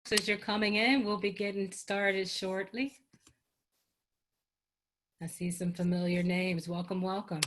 As you're coming in, we'll be getting started shortly. I see some familiar names. Welcome, welcome.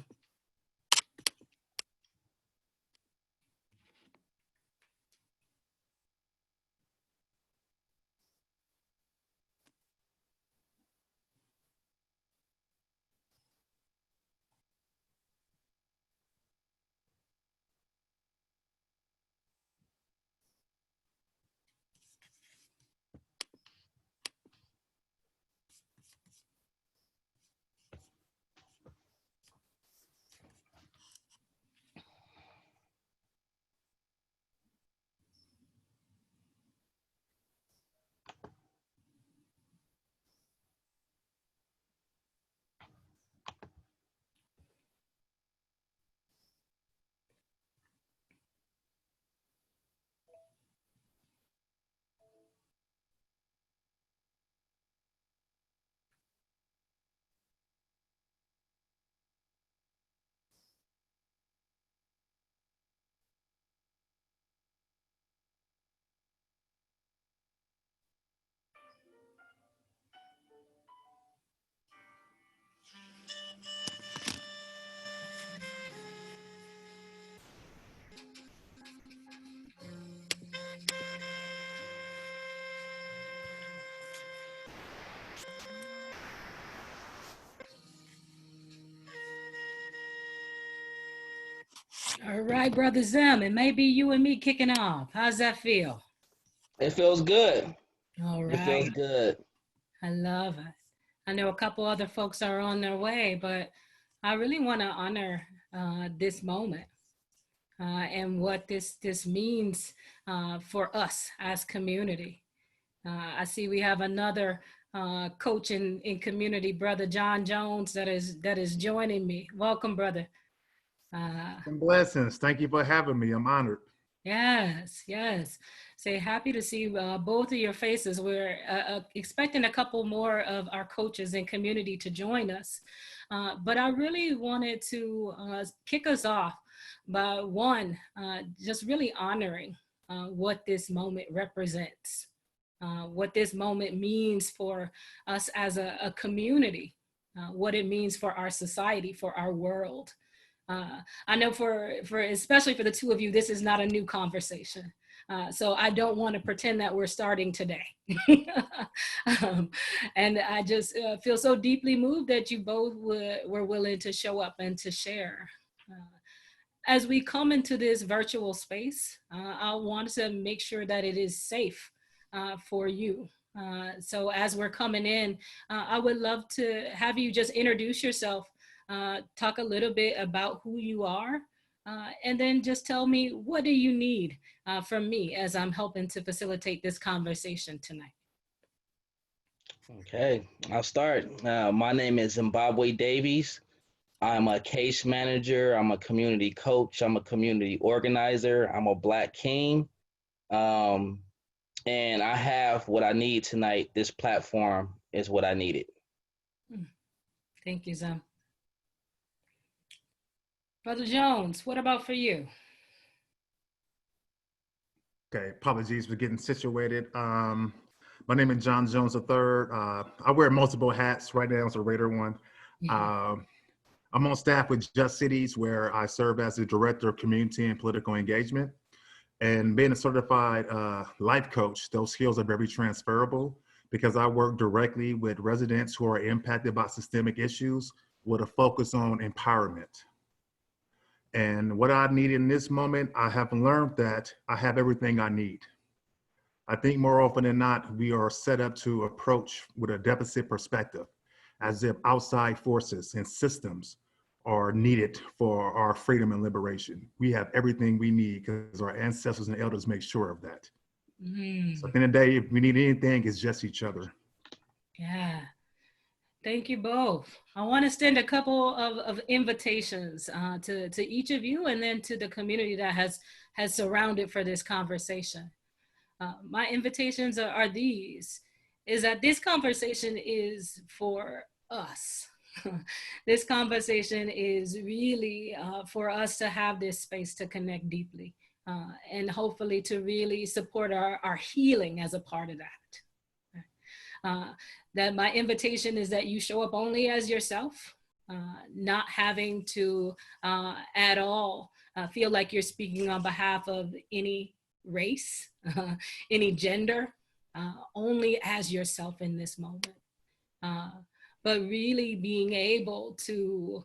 All right, Brother Zim, it may be you and me kicking off. How's that feel? It feels good. All It feels right. good. I love it. I know a couple other folks are on their way, but I really want to honor this moment and what this means for us as community. I see we have another coach in community, Brother John Jones, that is joining me. Welcome, brother. Uh, And blessings. Thank you for having me. I'm honored. yes, yes. Say happy to see both of your faces. We're expecting a couple more of our coaches in community to join us. But I really wanted to kick us off by one, just really honoring what this moment represents, what this moment means for us as a community, what it means for our society, for our world. I know for especially for the two of you, this is not a new conversation. So I don't want to pretend that we're starting today. um, and I just feel so deeply moved that you both were willing to show up and to share. As we come into this virtual space, I want to make sure that it is safe for you. So as we're coming in, I would love to have you just introduce yourself, talk a little bit about who you are, and then just tell me, what do you need from me as I'm helping to facilitate this conversation tonight? Okay, I'll start. My name is Zimbabwe Davies. I'm a case manager. I'm a community coach. I'm a community organizer. I'm a Black king. Um, and I have what I need tonight. This platform is what I needed. Hmm. Thank you, Zam. Brother Jones, what about for you? Okay, apologies for getting situated. My name is John Jones III. I wear multiple hats. Right now, it's a Raider one. Um, I'm on staff with Just Cities, where I serve as the Director of Community and Political Engagement. And being a certified life coach, those skills are very transferable because I work directly with residents who are impacted by systemic issues with a focus on empowerment. And what I need in this moment, I have learned that I have everything I need. I think more often than not, we are set up to approach with a deficit perspective, as if outside forces and systems are needed for our freedom and liberation. We have everything we need because our ancestors and elders make sure of that. So Mm, at the end of the day, if we need anything, it's just each other. yeah. Thank you both. I want to extend a couple of invitations to each of you and then to the community that has surrounded for this conversation. My invitations are these, is that this conversation is for us. This conversation is really for us to have this space to connect deeply and hopefully to really support our healing as a part of that. That my invitation is that you show up only as yourself, not having to at all feel like you're speaking on behalf of any race, any gender, only as yourself in this moment. But really being able to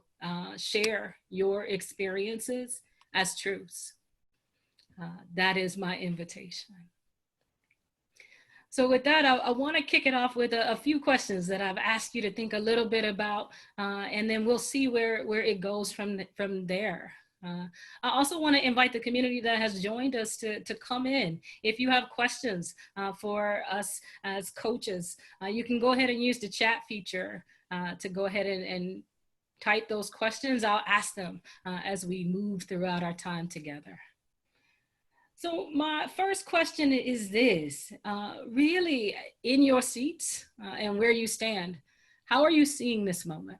share your experiences as truths. That is my invitation. So with that, I want to kick it off with a few questions that I've asked you to think a little bit about, and then we'll see where it goes from there. I also want to invite the community that has joined us to come in. If you have questions for us as coaches, you can go ahead and use the chat feature to go ahead and type those questions. I'll ask them as we move throughout our time together. So my first question is this, really in your seats and where you stand, how are you seeing this moment?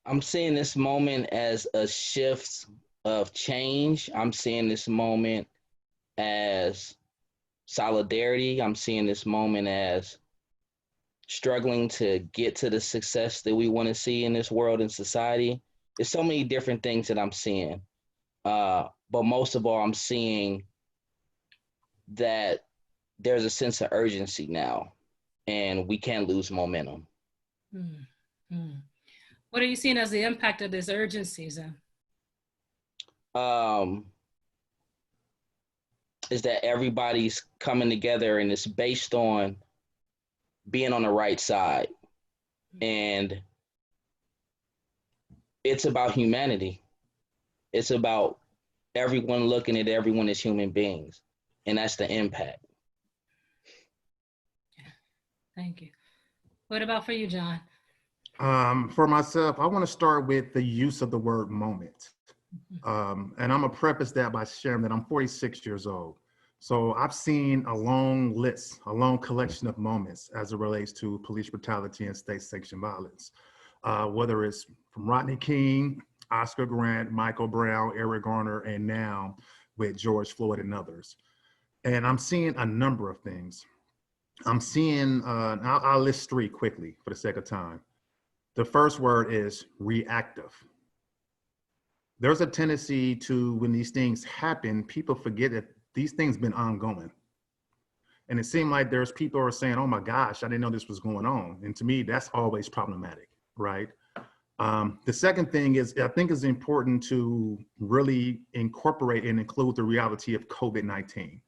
I'm seeing this moment as a shift of change. I'm seeing this moment as solidarity. I'm seeing this moment as struggling to get to the success that we want to see in this world and society. There's so many different things that I'm seeing. But most of all, I'm seeing that there's a sense of urgency now, and we can't lose momentum. Mm-hmm. What are you seeing as the impact of this urgency, Zim? Is that everybody's coming together, and it's based on being on the right side. And it's about humanity. It's about everyone looking at everyone as human beings. And that's the impact. Thank you. What about for you, John? For myself, I want to start with the use of the word moment. And I'm going to preface that by sharing that I'm 46 years old. So I've seen a long list, a long collection of moments as it relates to police brutality and state-sanctioned violence, whether it's from Rodney King, Oscar Grant, Michael Brown, Eric Garner, and now with George Floyd and others. And I'm seeing a number of things. I'm seeing, I'll list three quickly for the sake of time. The first word is reactive. There's a tendency to, when these things happen, people forget that these things been ongoing. And it seemed like there's people who are saying, oh my gosh, I didn't know this was going on. And to me, that's always problematic, right? The second thing is, I think it's important to really incorporate and include the reality of COVID-19.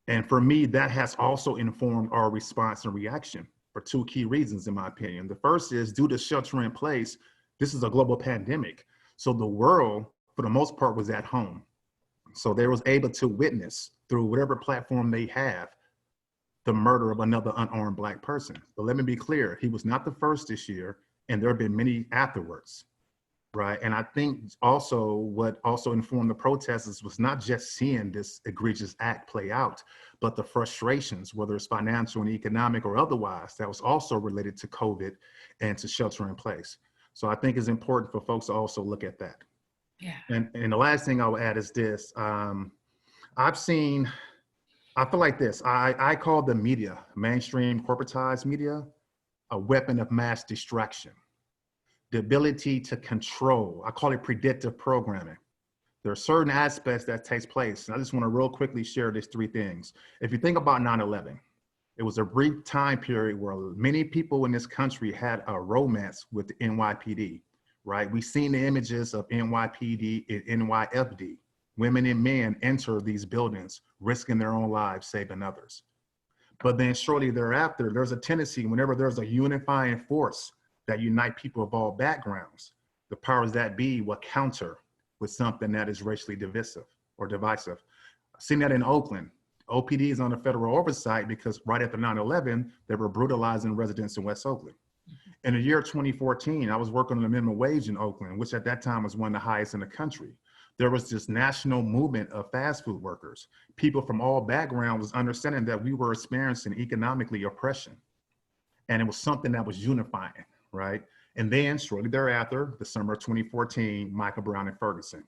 And for me, that has also informed our response and reaction for two key reasons, in my opinion. The first is, due to shelter in place, this is a global pandemic. So the world, for the most part, was at home. So they was able to witness through whatever platform they have the murder of another unarmed Black person. But let me be clear, he was not the first this year, and there have been many afterwards, right? And I think also what also informed the protesters was not just seeing this egregious act play out, but the frustrations, whether it's financial and economic or otherwise, that was also related to COVID and to shelter in place. So I think it's important for folks to also look at that. Yeah. And the last thing I'll add is this. I feel like this, I call the media, mainstream corporatized media, a weapon of mass distraction. The ability to control, I call it predictive programming. There are certain aspects that takes place. And I just want to real quickly share these three things. If you think about 9/11, it was a brief time period where many people in this country had a romance with the NYPD, right? We've seen the images of NYPD and NYFD. Women and men enter these buildings, risking their own lives, saving others. But then shortly thereafter, there's a tendency, whenever there's a unifying force that unite people of all backgrounds, the powers that be will counter with something that is racially divisive or divisive. I've seen that in Oakland. OPD is under federal oversight because right after 9/11, they were brutalizing residents in West Oakland. In the year 2014, I was working on the minimum wage in Oakland, which at that time was one of the highest in the country. There was this national movement of fast food workers. People from all backgrounds understanding that we were experiencing economically oppression. And it was something that was unifying, right? And then shortly thereafter, the summer of 2014, Michael Brown and Ferguson.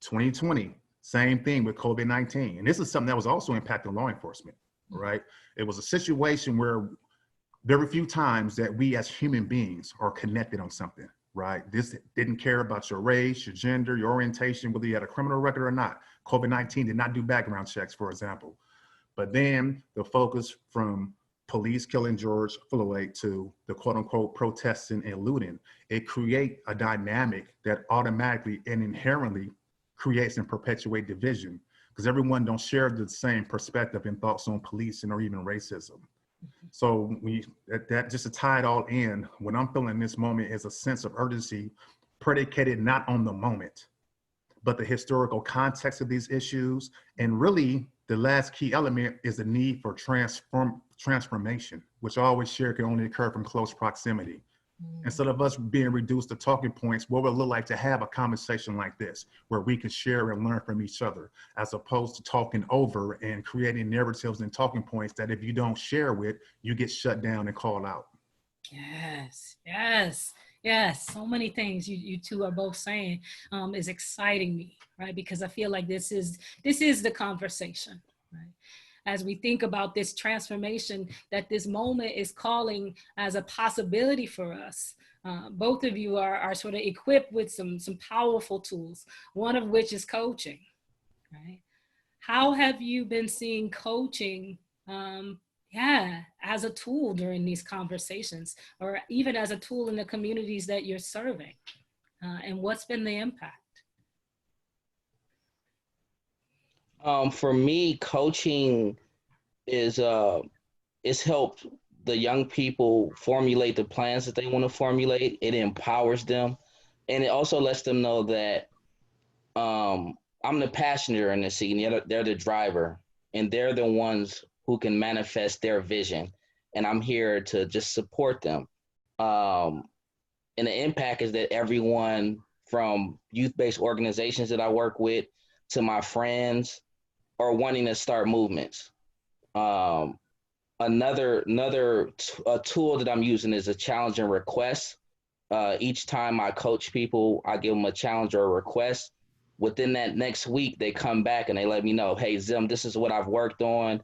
2020, same thing with COVID-19. And this is something that was also impacting law enforcement, right? It was a situation where very few times that we as human beings are connected on something, right? This didn't care about your race, your gender, your orientation, whether you had a criminal record or not. COVID-19 did not do background checks, for example. But then the focus from police killing George Floyd to the quote unquote protesting and looting, it creates a dynamic that automatically and inherently creates and perpetuate division, because everyone don't share the same perspective and thoughts on policing or even racism. So that just to tie it all in, what I'm feeling in this moment is a sense of urgency predicated not on the moment, but the historical context of these issues. And really the last key element is the need for transformation, which I always share can only occur from close proximity. Instead of us being reduced to talking points, what would it look like to have a conversation like this, where we can share and learn from each other, as opposed to talking over and creating narratives and talking points that if you don't share with, you get shut down and called out. Yes, yes, yes. So many things you two are both saying is exciting me, right? Because I feel like this is the conversation, right? As we think about this transformation that this moment is calling as a possibility for us. Both of you are sort of equipped with some powerful tools, one of which is coaching, right? How have you been seeing coaching, as a tool during these conversations, or even as a tool in the communities that you're serving? And what's been the impact? For me, coaching is it's helped the young people formulate the plans that they want to formulate. It empowers them, and it also lets them know that I'm the passenger in the seat, and they're the driver, and they're the ones who can manifest their vision, and I'm here to just support them. And the impact is that everyone from youth-based organizations that I work with to my friends are wanting to start movements. Another tool that I'm using is a challenge and request. Each time I coach people, I give them a challenge or a request. Within that next week, they come back and they let me know, hey, Zim, this is what I've worked on.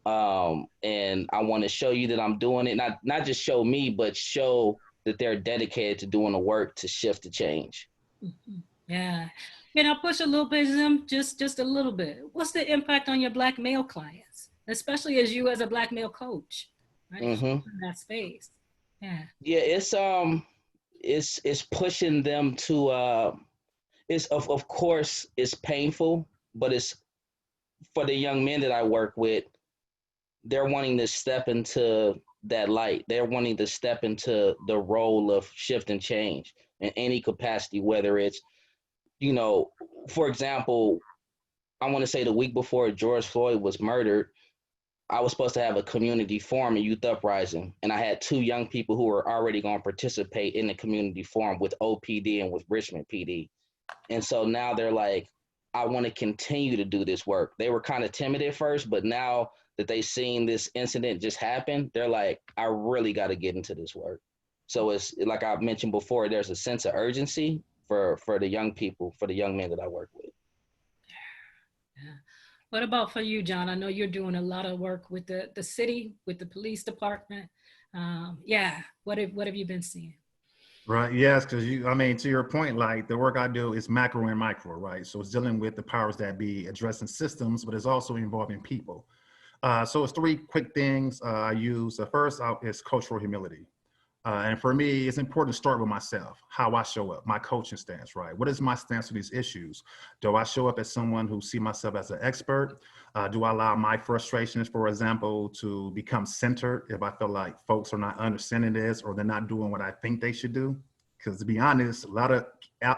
And I want to show you that I'm doing it. Not just show me, but show that they're dedicated to doing the work to shift the change. Mm-hmm. Yeah. Can I push a little bit, Zim? Just a little bit. What's the impact on your Black male clients, especially as you as a Black male coach, right? Mm-hmm. In that space. Yeah. Yeah, it's pushing them to it's of course it's painful, but it's for the young men that I work with, they're wanting to step into that light. They're wanting to step into the role of shift and change in any capacity, whether it's, for example, I want to say the week before George Floyd was murdered, I was supposed to have a community forum, a youth uprising, and I had two young people who were already going to participate in the community forum with OPD and with Richmond PD. And so now they're like, I want to continue to do this work. They were kind of timid at first, but now that they've seen this incident just happen, they're like, I really got to get into this work. So it's like I mentioned before, there's a sense of urgency for the young people, for the young men that I work with. Yeah. What about for you, John? I know you're doing a lot of work with the city, with the police department. What have you been seeing? Right. Yes, because to your point, like the work I do is macro and micro, right? So it's dealing with the powers that be, addressing systems, but it's also involving people. So it's three quick things I use. The first is cultural humility. And for me, it's important to start with myself, how I show up, my coaching stance, right? What is my stance on these issues? Do I show up as someone who see myself as an expert? Do I allow my frustrations, for example, to become centered if I feel like folks are not understanding this or they're not doing what I think they should do? Because to be honest, a lot of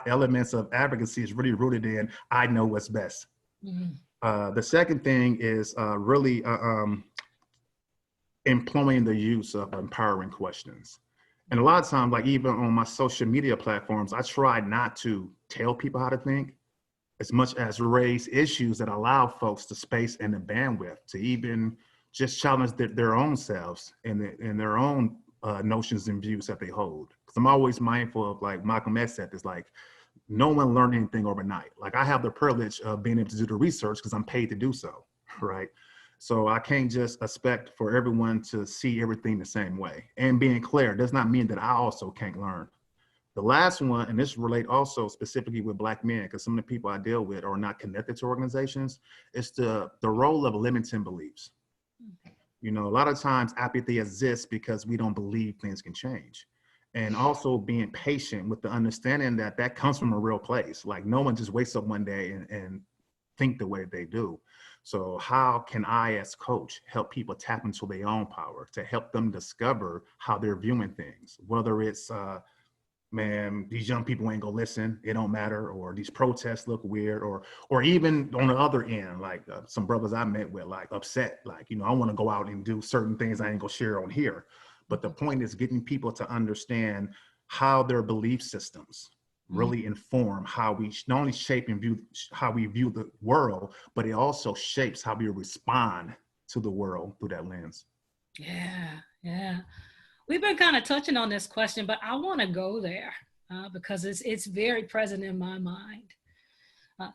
elements of advocacy is really rooted in, I know what's best. Mm-hmm. The second thing is really employing the use of empowering questions. And a lot of times, like even on my social media platforms, I try not to tell people how to think as much as raise issues that allow folks the space and the bandwidth to even just challenge their own selves and their own notions and views that they hold. because I'm always mindful of, like Malcolm X said, this, like, no one learned anything overnight. Like, I have the privilege of being able to do the research because I'm paid to do so, right? So I can't just expect for everyone to see everything the same way. And being clear does not mean that I also can't learn. The last one, and this relate also specifically with Black men, because some of the people I deal with are not connected to organizations, it's the role of limiting beliefs. You know, a lot of times apathy exists because we don't believe things can change. And also being patient with the understanding that that comes from a real place. Like, no one just wakes up one day and think the way they do. So how can I, as coach, help people tap into their own power to help them discover how they're viewing things, whether it's, man, these young people ain't gonna listen, it don't matter, or these protests look weird, or even on the other end, like some brothers I met with, like, upset, like, you know, I want to go out and do certain things I ain't gonna share on here. But the point is getting people to understand how their belief systems really inform how we not only shape and view how we view the world, but it also shapes how we respond to the world through that lens. Yeah. We've been kind of touching on this question, but I want to go there because it's very present in my mind.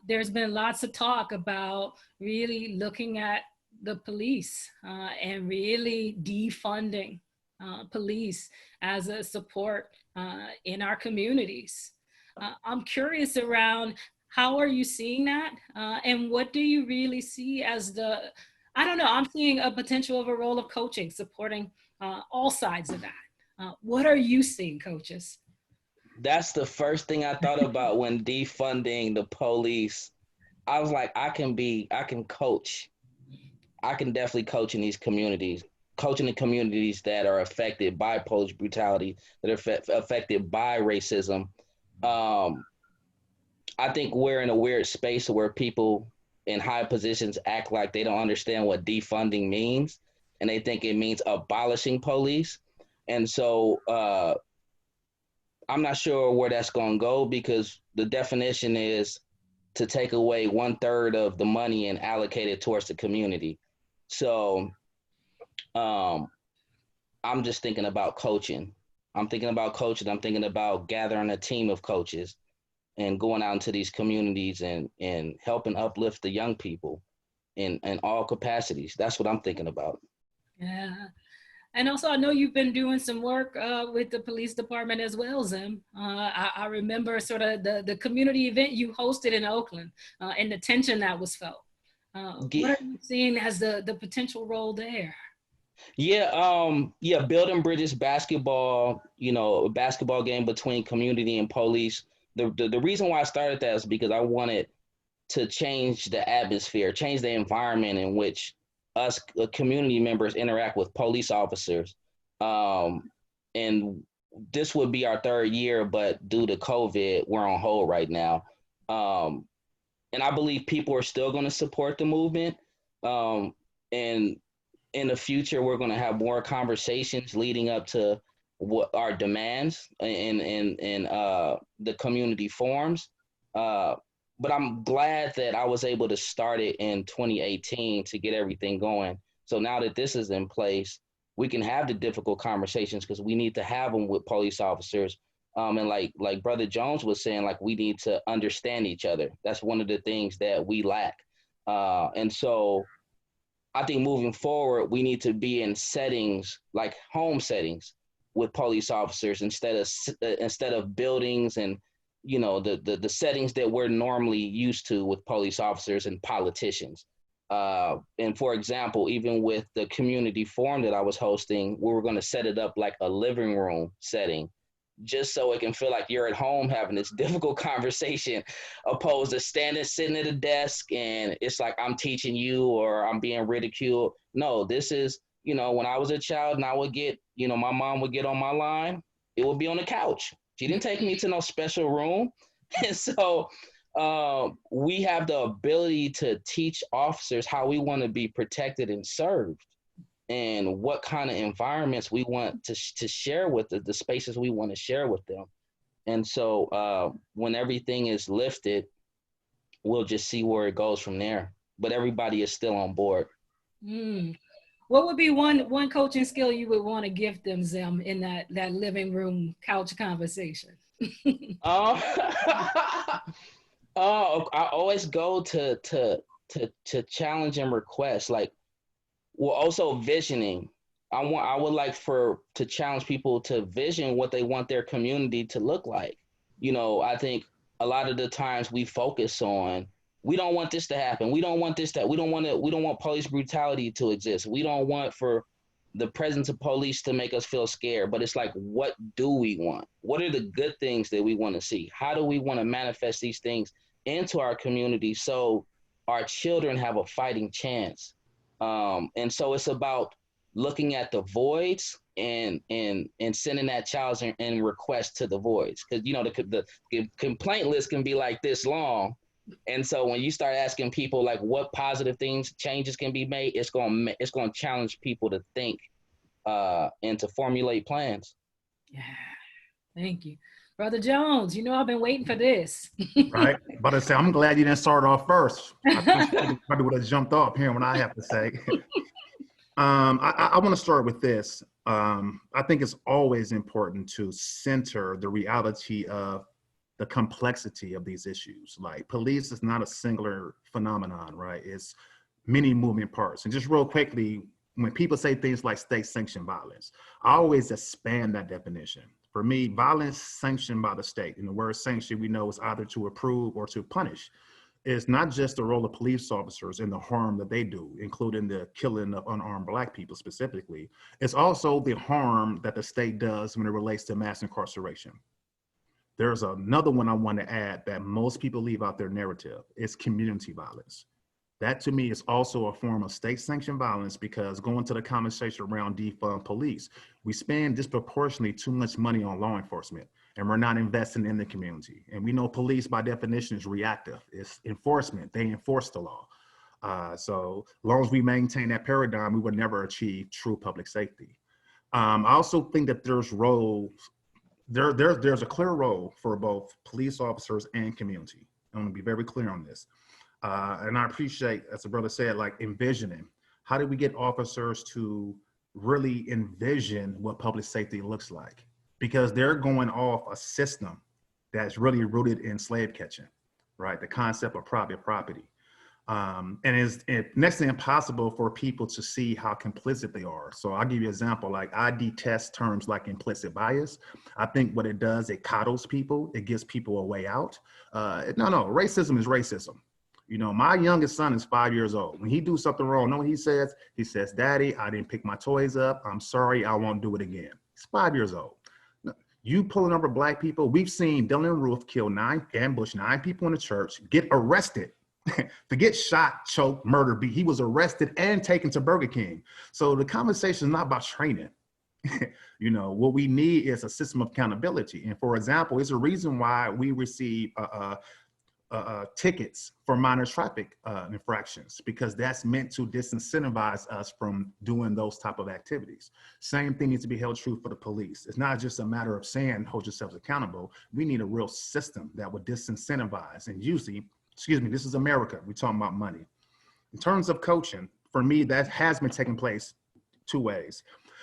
There's been lots of talk about really looking at the police and really defunding police as a support in our communities. I'm curious around how are you seeing that and what do you really see as the, I don't know, I'm seeing a potential of a role of coaching, supporting all sides of that. What are you seeing, coaches? That's the first thing I thought about when defunding the police. I was like, I can coach. I can definitely coach in these communities, coaching in communities that are affected by police brutality, that are affected by racism. I think we're in a weird space where people in high positions act like they don't understand what defunding means, and they think it means abolishing police. And so I'm not sure where that's going to go, because the definition is to take away 1/3 of the money and allocate it towards the community. So I'm just thinking about coaching. I'm thinking about gathering a team of coaches and going out into these communities and helping uplift the young people in all capacities. That's what I'm thinking about. Yeah. And also, I know you've been doing some work with the police department as well, Zim. I remember sort of the community event you hosted in Oakland and the tension that was felt. What are you seeing as the potential role there? Yeah, building bridges basketball, you know, a basketball game between community and police. The reason why I started that is because I wanted to change the atmosphere, change the environment in which us community members interact with police officers. And this would be our 3rd year, but due to COVID, we're on hold right now. And I believe people are still going to support the movement. And in the future, we're going to have more conversations leading up to what our demands in the community forums. But I'm glad that I was able to start it in 2018 to get everything going. So now that this is in place, we can have the difficult conversations, because we need to have them with police officers. And like Brother Jones was saying, like, we need to understand each other. That's one of the things that we lack. And so I think moving forward, we need to be in settings like home settings with police officers instead of buildings and, you know, the settings that we're normally used to with police officers and politicians. And for example, even with the community forum that I was hosting, we were going to set it up like a living room setting, just so it can feel like you're at home having this difficult conversation, opposed to sitting at a desk and it's like I'm teaching you or I'm being ridiculed. No, this is, you know, when I was a child and I would get, you know, my mom would get on my line, it would be on the couch. She didn't take me to no special room. And so we have the ability to teach officers how we want to be protected and served, and what kind of environments we want to share with the spaces we want to share with them. And so when everything is lifted, we'll just see where it goes from there. But everybody is still on board. What would be one coaching skill you would want to give them, Zim, in that living room couch conversation? Um, oh, I always go to challenge and request. Like, well, also visioning. I would like to challenge people to vision what they want their community to look like. I think a lot of the times we focus on, we don't want this to happen. We don't want this, that we don't want police brutality to exist. We don't want for the presence of police to make us feel scared. But it's like, what do we want? What are the good things that we want to see? How do we want to manifest these things into our community so our children have a fighting chance? And so it's about looking at the voids and sending that challenge and request to the voids, because the complaint list can be like this long. And so when you start asking people like what positive changes can be made, it's going to challenge people to think and to formulate plans. Yeah, thank you. Brother Jones, I've been waiting for this. Right? But I say, I'm glad you didn't start off first. I probably would have jumped off here when I have to say. I want to start with this. I think it's always important to center the reality of the complexity of these issues. Like, police is not a singular phenomenon, right? It's many moving parts. And just real quickly, when people say things like state-sanctioned violence, I always expand that definition. For me, violence sanctioned by the state, and the word sanction we know is either to approve or to punish. It's not just the role of police officers and the harm that they do, including the killing of unarmed Black people specifically. It's also the harm that the state does when it relates to mass incarceration. There's another one I want to add that most people leave out their narrative. It's community violence. That to me is also a form of state-sanctioned violence, because going to the conversation around defund police, we spend disproportionately too much money on law enforcement and we're not investing in the community. And we know police by definition is reactive. It's enforcement. They enforce the law. So as long as we maintain that paradigm, we would never achieve true public safety. I also think that there's a clear role for both police officers and community. I want to be very clear on this. And I appreciate, as the brother said, like envisioning. How do we get officers to really envision what public safety looks like? Because they're going off a system that's really rooted in slave catching, right? The concept of private property. And it's next to impossible for people to see how complicit they are. So I'll give you an example. Like, I detest terms like implicit bias. I think what it does, it coddles people. It gives people a way out. No, racism is racism. My youngest son is 5 years old. When he do something wrong, know what he says? He says, "Daddy, I didn't pick my toys up. I'm sorry, I won't do it again." He's 5 years old. You pulling over Black people. We've seen Dylan Roof ambush 9 people in the church, get arrested, forget shot, choked, murdered, beat. He was arrested and taken to Burger King. So the conversation is not about training. What we need is a system of accountability. And for example, it's a reason why we receive tickets for minor traffic infractions, because that's meant to disincentivize us from doing those type of activities. Same thing needs to be held true for the police. It's not just a matter of saying hold yourselves accountable. We need a real system that would disincentivize. And usually, this is America. We're talking about money. In terms of coaching, for me, that has been taking place 2 ways.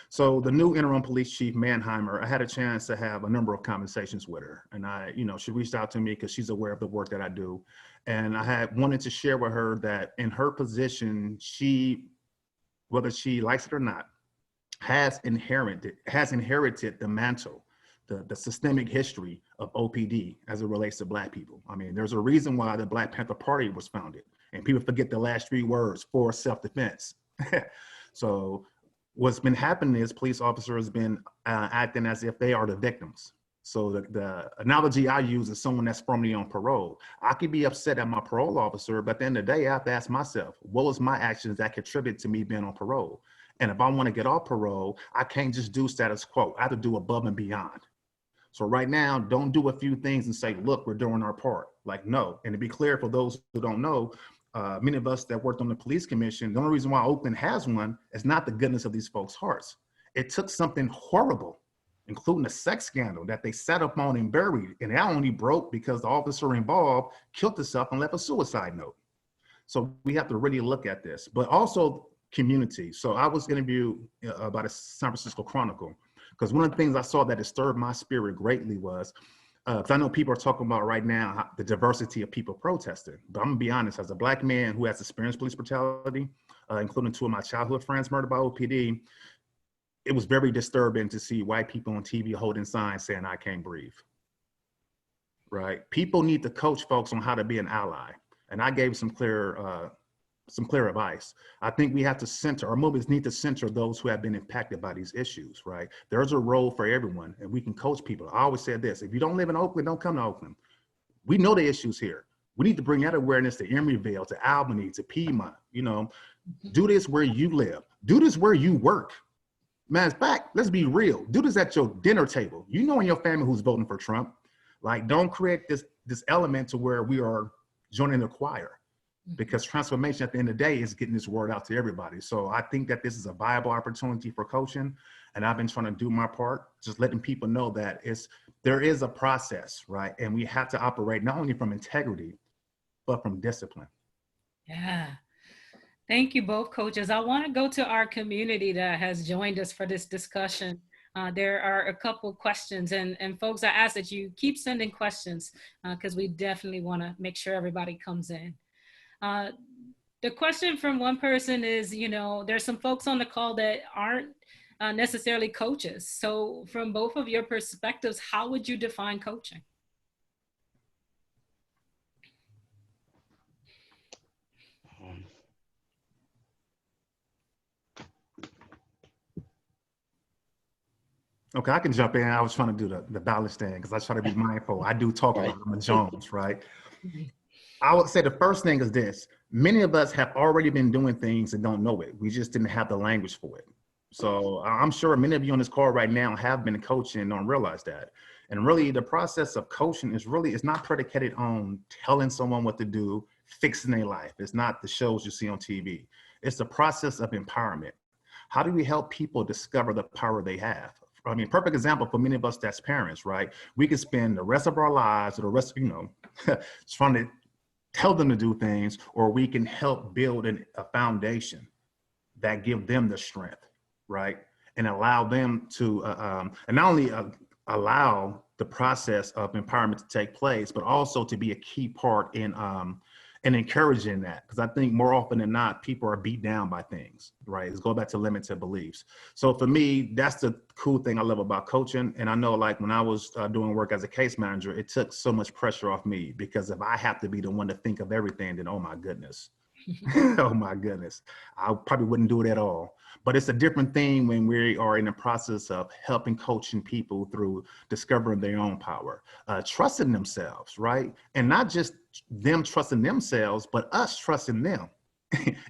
So the new interim police chief, Mannheimer, I had a chance to have a number of conversations with her. And she reached out to me because she's aware of the work that I do. And I had wanted to share with her that in her position, she, whether she likes it or not, has inherited the mantle, the systemic history of OPD as it relates to Black people. I mean, there's a reason why the Black Panther Party was founded. And people forget the last 3 words: for self-defense. So what's been happening is police officers have been acting as if they are the victims. So the analogy I use is someone that's formerly on parole. I could be upset at my parole officer, but at the end of the day, I have to ask myself, what was my actions that contribute to me being on parole? And if I want to get off parole, I can't just do status quo. I have to do above and beyond. So right now, don't do a few things and say, look, we're doing our part. Like, no. And to be clear, for those who don't know, many of us that worked on the police commission, the only reason why Oakland has one is not the goodness of these folks' hearts. It took something horrible, including a sex scandal that they sat up on and buried. And that only broke because the officer involved killed himself and left a suicide note. So we have to really look at this. But also, community. So I was interviewed by the San Francisco Chronicle, because one of the things I saw that disturbed my spirit greatly was, because I know people are talking about right now the diversity of people protesting. But I'm gonna be honest, as a Black man who has experienced police brutality, including 2 of my childhood friends murdered by OPD, it was very disturbing to see white people on TV holding signs saying, "I can't breathe." Right? People need to coach folks on how to be an ally. And I gave some clear advice. I think we have to center, our movements need to center those who have been impacted by these issues, right? There's a role for everyone, and we can coach people. I always said this: if you don't live in Oakland, don't come to Oakland. We know the issues here. We need to bring that awareness to Emeryville, to Albany, to Piedmont. Do this where you live. Do this where you work. Man, in fact, let's be real. Do this at your dinner table. You know in your family who's voting for Trump. Like, don't create this element to where we are joining the choir, because transformation at the end of the day is getting this word out to everybody. So I think that this is a viable opportunity for coaching, and I've been trying to do my part, just letting people know that there is a process, right? And we have to operate not only from integrity, but from discipline. Yeah. Thank you both, coaches. I want to go to our community that has joined us for this discussion. There are a couple questions, and folks, I ask that you keep sending questions because we definitely want to make sure everybody comes in. The question from one person is, there's some folks on the call that aren't necessarily coaches. So from both of your perspectives, how would you define coaching? Okay, I can jump in. I was trying to do the balance thing because I try to be mindful. I do talk about I'm a Jones, right? I would say the first thing is this: many of us have already been doing things and don't know it. We just didn't have the language for it. So I'm sure many of you on this call right now have been coaching and don't realize that. And really, the process of coaching is not predicated on telling someone what to do, fixing their life. It's not the shows you see on TV. It's the process of empowerment. How do we help people discover the power they have? I mean, perfect example for many of us that's parents, right? We can spend the rest of our lives or the rest, trying to tell them to do things, or we can help build a foundation that give them the strength, right? And allow them to, and not only allow the process of empowerment to take place, but also to be a key part in encouraging that. Because I think more often than not, people are beat down by things, right? It's go back to limited beliefs. So for me, that's the cool thing I love about coaching. And I know, like, when I was doing work as a case manager, it took so much pressure off me, because if I have to be the one to think of everything, then oh my goodness. Oh my goodness, I probably wouldn't do it at all. But it's a different thing when we are in the process of helping coaching people through discovering their own power, trusting themselves, right? And not just them trusting themselves, but us trusting them.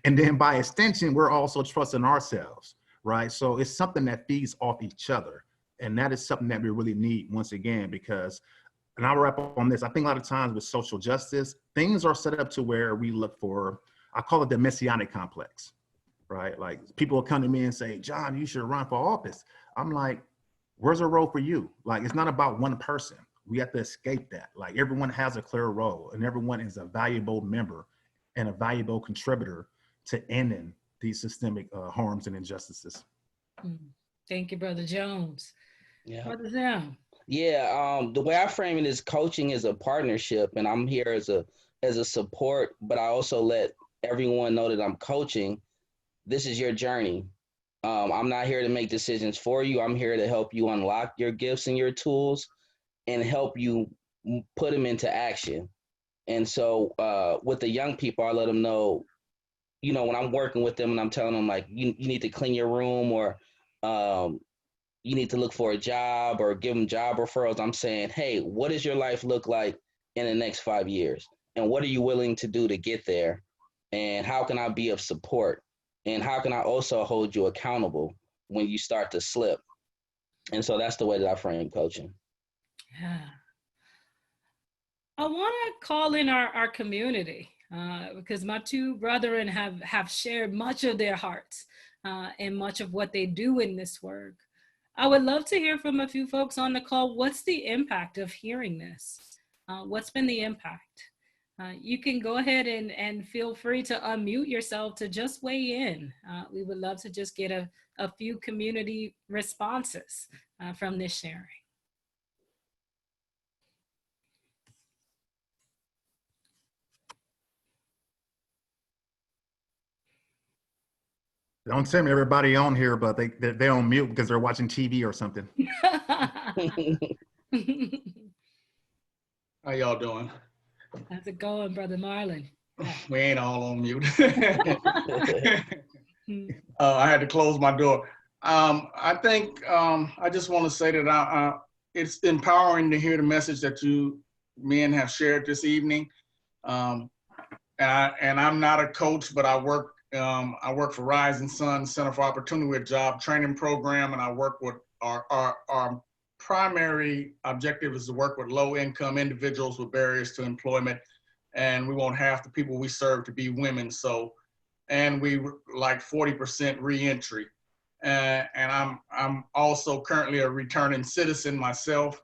And then by extension, we're also trusting ourselves, right? So it's something that feeds off each other. And that is something that we really need, once again, because, and I'll wrap up on this, I think a lot of times with social justice, things are set up to where we look for, I call it the messianic complex, right? Like, people will come to me and say, "John, you should run for office." I'm like, where's a role for you? Like, it's not about one person. We have to escape that. Like, everyone has a clear role, and everyone is a valuable member and a valuable contributor to ending these systemic harms and injustices. Thank you, Brother Jones. Yeah. Brother Zim. Yeah. The way I frame it is coaching is a partnership, and I'm here as a support, but I also let everyone know that I'm coaching. This is your journey. I'm not here to make decisions for you. I'm here to help you unlock your gifts and your tools and help you put them into action. And so with the young people, I let them know, when I'm working with them and I'm telling them, like, you need to clean your room, or you need to look for a job, or give them job referrals. I'm saying, hey, what does your life look like in the next 5 years? And what are you willing to do to get there? And how can I be of support? And how can I also hold you accountable when you start to slip? And so that's the way that I frame coaching. Yeah. I want to call in our community because my two brethren have shared much of their hearts and much of what they do in this work. I would love to hear from a few folks on the call. What's the impact of hearing this? What's been the impact? You can go ahead and feel free to unmute yourself to just weigh in. We would love to just get a few community responses from this sharing. Don't tell me everybody on here, but they're on mute because they're watching TV or something. How y'all doing? How's it going, Brother Marlon? We ain't all on mute. I had to close my door. I think I just want to say that it's empowering to hear the message that you men have shared this evening. And I'm not a coach, but I work for Rising Sun Center for Opportunity with Job Training Program, and I work with our primary objective is to work with low-income individuals with barriers to employment, and we want half the people we serve to be women. So, and we like 40% reentry. And I'm also currently a returning citizen myself.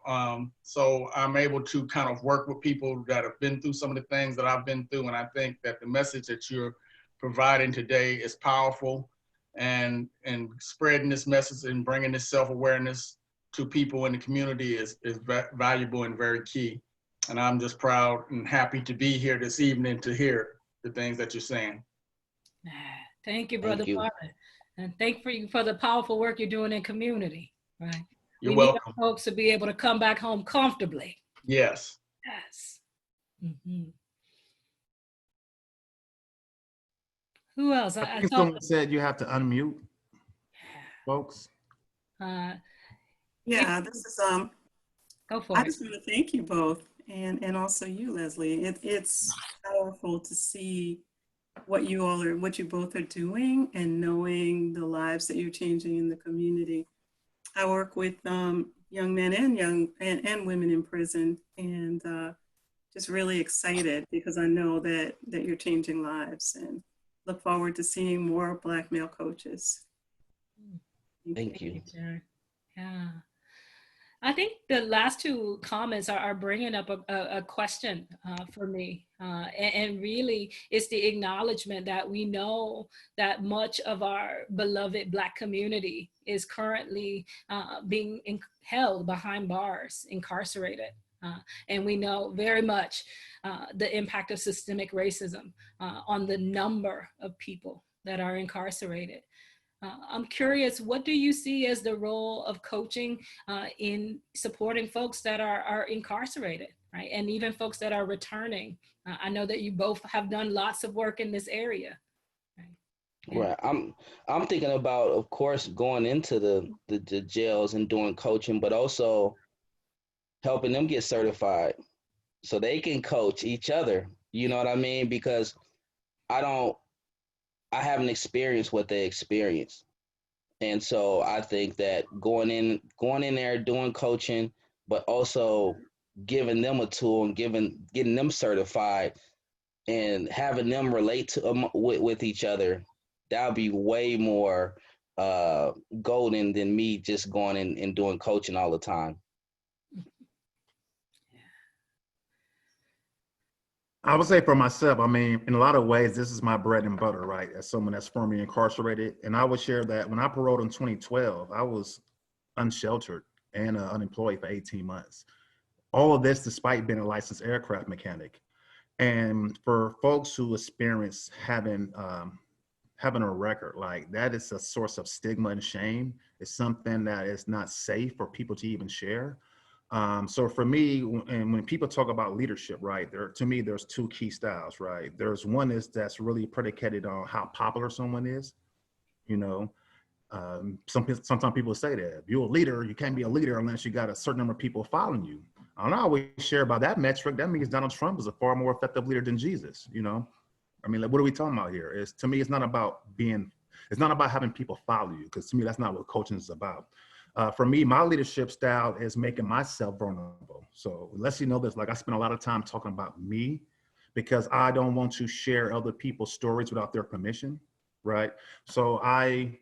So I'm able to kind of work with people that have been through some of the things that I've been through. And I think that the message that you're providing today is powerful, and spreading this message and bringing this self-awareness to people in the community is valuable and very key. And I'm just proud and happy to be here this evening to hear the things that you're saying. Thank you, Brother Marlon. And thank you for the powerful work you're doing in community, right? You're welcome. We need folks to be able to come back home comfortably. Yes. Yes. Mm-hmm. Who else? I think someone said you have to unmute, folks. Yeah, this is go for it. I just want to thank you both, and also you, Leslie. It's powerful to see what you both are doing, and knowing the lives that you're changing in the community. I work with young men and women in prison, and just really excited because I know that you're changing lives, and look forward to seeing more Black male coaches. Thank you. Yeah. I think the last two comments are bringing up a question for me. And really, it's the acknowledgement that we know that much of our beloved Black community is currently being held behind bars, incarcerated. And we know very much the impact of systemic racism on the number of people that are incarcerated. I'm curious, what do you see as the role of coaching in supporting folks that are incarcerated, right? And even folks that are returning. I know that you both have done lots of work in this area. Right. I'm thinking about, of course, going into the jails and doing coaching, but also helping them get certified so they can coach each other. You know what I mean? Because I haven't experienced what they experience. And so I think that going in there, doing coaching, but also giving them a tool and getting them certified and having them relate to with each other, that would be way more golden than me just going and doing coaching all the time. I would say for myself, I mean, in a lot of ways, this is my bread and butter, right? As someone that's formerly incarcerated. And I would share that when I paroled in 2012, I was unsheltered and unemployed for 18 months. All of this despite being a licensed aircraft mechanic. And for folks who experience having a record, like that is a source of stigma and shame. It's something that is not safe for people to even share. So for me, and when people talk about leadership, right, to me, there's two key styles, right? There's one that's really predicated on how popular someone is. You know, sometimes people say that if you're a leader, you can't be a leader unless you got a certain number of people following you. I don't always share about that metric. That means Donald Trump is a far more effective leader than Jesus. You know, I mean, like, what are we talking about here? To me, it's not about having people follow you, because to me, that's not what coaching is about. For me, my leadership style is making myself vulnerable. So unless you know this, like I spend a lot of time talking about me because I don't want to share other people's stories without their permission, right? So I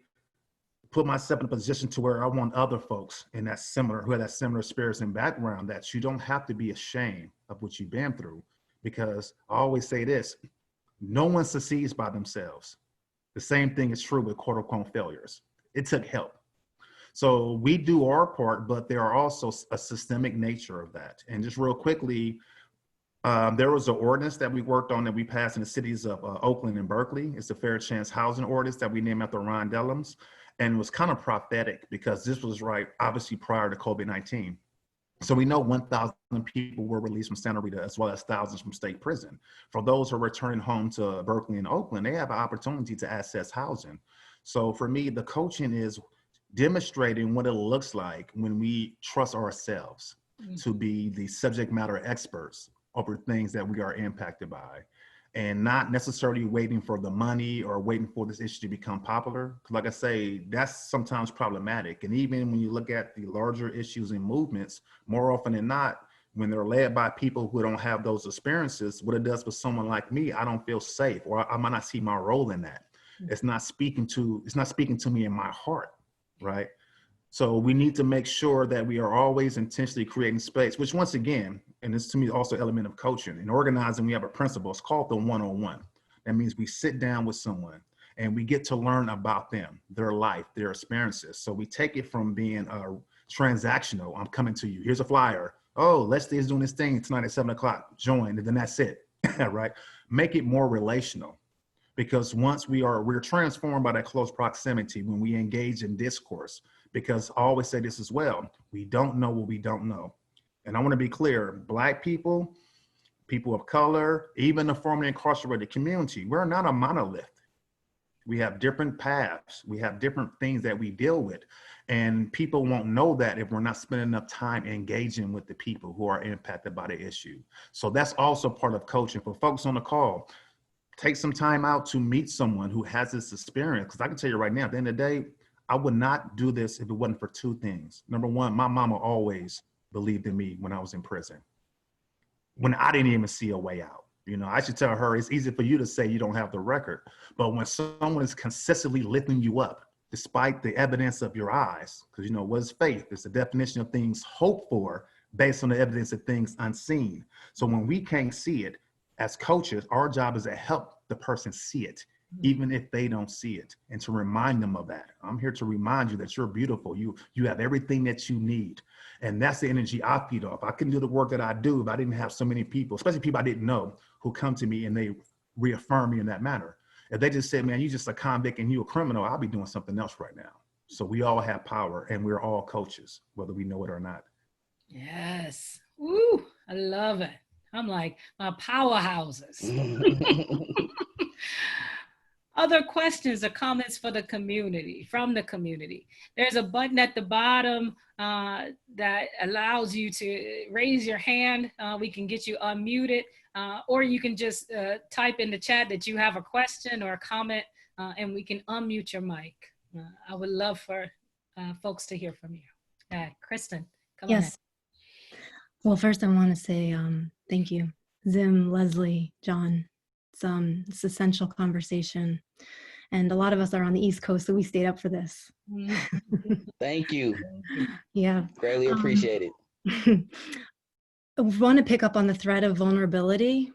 put myself in a position to where I want other folks who have that similar spirits and background, that you don't have to be ashamed of what you've been through. because I always say this, no one succeeds by themselves. The same thing is true with quote unquote failures. It took help. So we do our part, but there are also a systemic nature of that. And just real quickly, there was an ordinance that we worked on that we passed in the cities of Oakland and Berkeley. It's the Fair Chance Housing Ordinance that we named after Ron Dellums. And it was kind of prophetic because this was right, obviously prior to COVID-19. So we know 1,000 people were released from Santa Rita, as well as thousands from state prison. For those who are returning home to Berkeley and Oakland, they have an opportunity to access housing. So for me, the coaching is demonstrating what it looks like when we trust ourselves to be the subject matter experts over things that we are impacted by, and not necessarily waiting for the money or waiting for this issue to become popular. Because like I say, that's sometimes problematic. And even when you look at the larger issues and movements, more often than not, when they're led by people who don't have those experiences, what it does for someone like me, I don't feel safe, or I might not see my role in that. It's not speaking to me in my heart, right? So we need to make sure that we are always intentionally creating space, which once again, and this to me is also an element of coaching. In organizing, we have a principle, it's called the one-on-one. That means we sit down with someone and we get to learn about them, their life, their experiences. So we take it from being transactional. I'm coming to you, here's a flyer. Oh, Leslie is doing this thing tonight at 7 o'clock, join, and then that's it, right? Make it more relational. Because once we're transformed by that close proximity when we engage in discourse, because I always say this as well, we don't know what we don't know. And I want to be clear, Black people, people of color, even the formerly incarcerated community, we're not a monolith. We have different paths. We have different things that we deal with. And people won't know that if we're not spending enough time engaging with the people who are impacted by the issue. So that's also part of coaching. For folks on the call, take some time out to meet someone who has this experience. Because I can tell you right now, at the end of the day, I would not do this if it wasn't for two things. Number one, my mama always believed in me when I was in prison, when I didn't even see a way out. You know, I should tell her, it's easy for you to say you don't have the record, but when someone is consistently lifting you up, despite the evidence of your eyes, because you know, what is faith? It's the definition of things hoped for based on the evidence of things unseen. So when we can't see it, as coaches, our job is to help the person see it, even if they don't see it, and to remind them of that. I'm here to remind you that you're beautiful. You have everything that you need. And that's the energy I feed off. I couldn't do the work that I do if I didn't have so many people, especially people I didn't know, who come to me and they reaffirm me in that manner. If they just said, man, you just a convict and you a criminal, I'll be doing something else right now. So we all have power and we're all coaches, whether we know it or not. Yes. Woo, I love it. I'm like, my powerhouses. Other questions or comments for the community, from the community. There's a button at the bottom that allows you to raise your hand. We can get you unmuted, or you can just type in the chat that you have a question or a comment, and we can unmute your mic. I would love for folks to hear from you. Kristen, come on in. Well, first I want to say thank you, Zim, Leslie, John. It's essential conversation. And a lot of us are on the East Coast, so we stayed up for this. Thank you. Yeah. Greatly appreciate it. I want to pick up on the thread of vulnerability.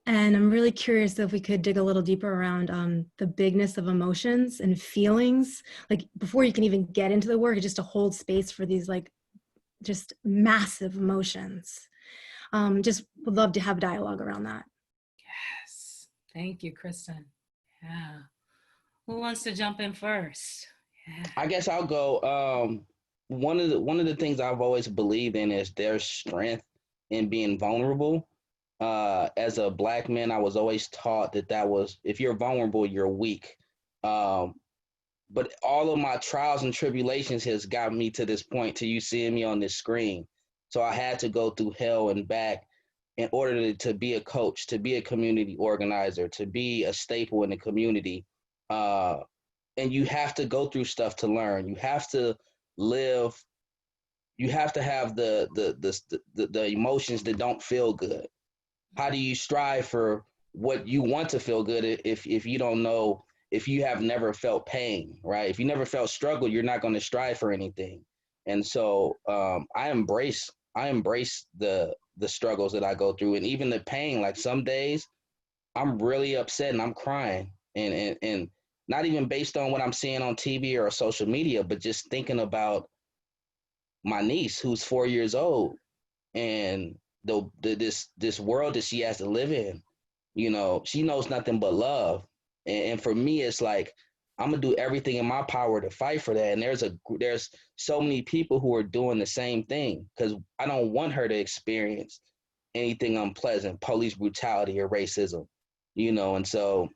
And I'm really curious if we could dig a little deeper around the bigness of emotions and feelings, like before you can even get into the work, just to hold space for these like just massive emotions. Just would love to have dialogue around that. Yes. Thank you, Kristen. Yeah. Who wants to jump in first? Yeah. I guess I'll go. One of the things I've always believed in is there's strength in being vulnerable. As a Black man, I was always taught that was, if you're vulnerable, you're weak. But all of my trials and tribulations has got me to this point, to you seeing me on this screen. So I had to go through hell and back in order to be a coach, to be a community organizer, to be a staple in the community. And you have to go through stuff to learn. You have to live. You have to have the emotions that don't feel good. How do you strive for what you want to feel good if you don't know, if you have never felt pain, right? If you never felt struggle, you're not going to strive for anything. And so I embrace I embrace the struggles that I go through, and even the pain. Like some days I'm really upset and I'm crying, and not even based on what I'm seeing on TV or social media, but just thinking about my niece who's 4 years old, and this world that she has to live in. She knows nothing but love, and for me, it's like I'm gonna do everything in my power to fight for that. And there's so many people who are doing the same thing, because I don't want her to experience anything unpleasant, police brutality or racism, and so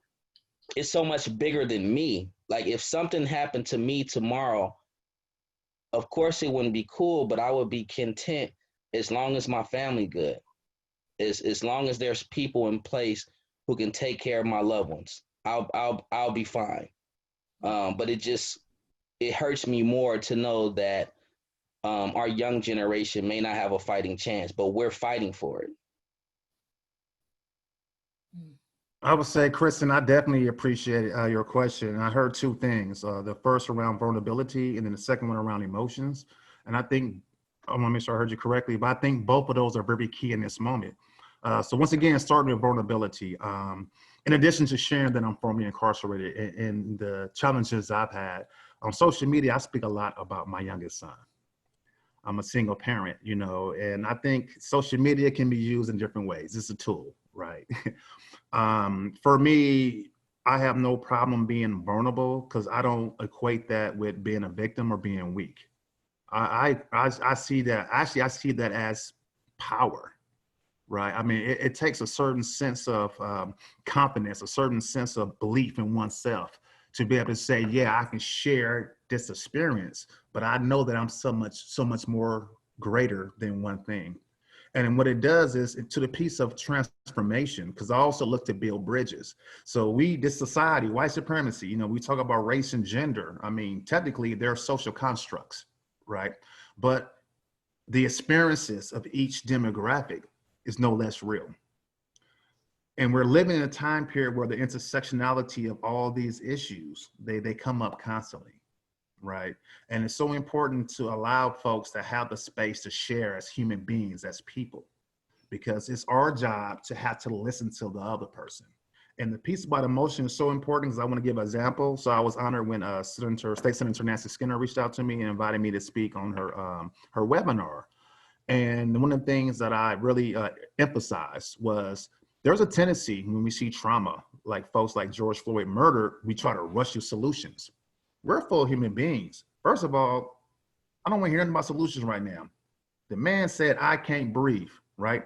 it's so much bigger than me. Like if something happened to me tomorrow, of course it wouldn't be cool, but I would be content as long as my family good, as long as there's people in place who can take care of my loved ones. I'll be fine. But it hurts me more to know that our young generation may not have a fighting chance, but we're fighting for it. I would say, Kristen, I definitely appreciate your question. I heard two things. The first around vulnerability, and then the second one around emotions. And I think, I want to make sure I heard you correctly, but I think both of those are very key in this moment. So once again, starting with vulnerability. In addition to sharing that I'm formerly incarcerated and the challenges I've had, on social media, I speak a lot about my youngest son. I'm a single parent, and I think social media can be used in different ways. It's a tool, right? For me, I have no problem being vulnerable because I don't equate that with being a victim or being weak. I see that, actually, I see that as power, right? I mean, it takes a certain sense of confidence, a certain sense of belief in oneself to be able to say, yeah, I can share this experience, but I know that I'm so much more greater than one thing. And what it does is to the piece of transformation, because I also look to build bridges. So this society, white supremacy, we talk about race and gender. I mean, technically they're social constructs, right? But the experiences of each demographic is no less real. And we're living in a time period where the intersectionality of all these issues, they come up constantly, right? And it's so important to allow folks to have the space to share as human beings, as people, because it's our job to have to listen to the other person. And the piece about emotion is so important because I want to give an example. So I was honored when State Senator Nancy Skinner reached out to me and invited me to speak on her webinar. And one of the things that I really emphasized was there's a tendency when we see trauma, like folks like George Floyd murdered, we try to rush to solutions. We're full human beings. First of all, I don't want to hear anything about solutions right now. The man said, I can't breathe, right?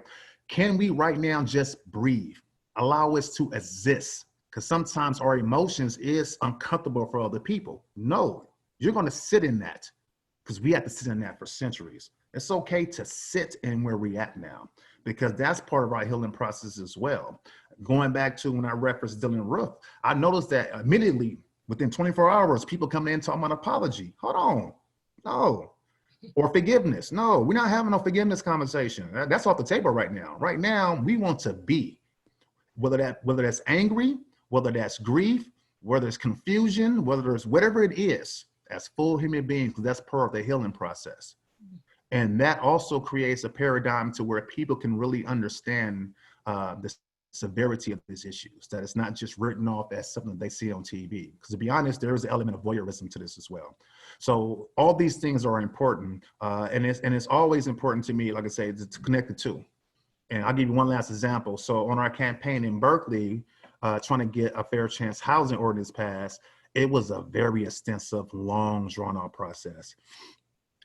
Can we right now just breathe? Allow us to exist? Because sometimes our emotions is uncomfortable for other people. No, you're going to sit in that because we have to sit in that for centuries. It's okay to sit in where we're at now, because that's part of our healing process as well. Going back to when I referenced Dylan Roof, I noticed that immediately within 24 hours, people come in talking about apology. Hold on, no. Or forgiveness. No, we're not having no forgiveness conversation. That's off the table right now. Right now, we want to be, whether that's angry, whether that's grief, whether it's confusion, whether it's whatever it is, as full human beings, because that's part of the healing process. And that also creates a paradigm to where people can really understand the severity of these issues, that it's not just written off as something that they see on TV. Because to be honest, there is an element of voyeurism to this as well. So all these things are important. And it's always important to me, like I say, to connect the two. And I'll give you one last example. So on our campaign in Berkeley, trying to get a fair chance housing ordinance passed, it was a very extensive, long, drawn out process.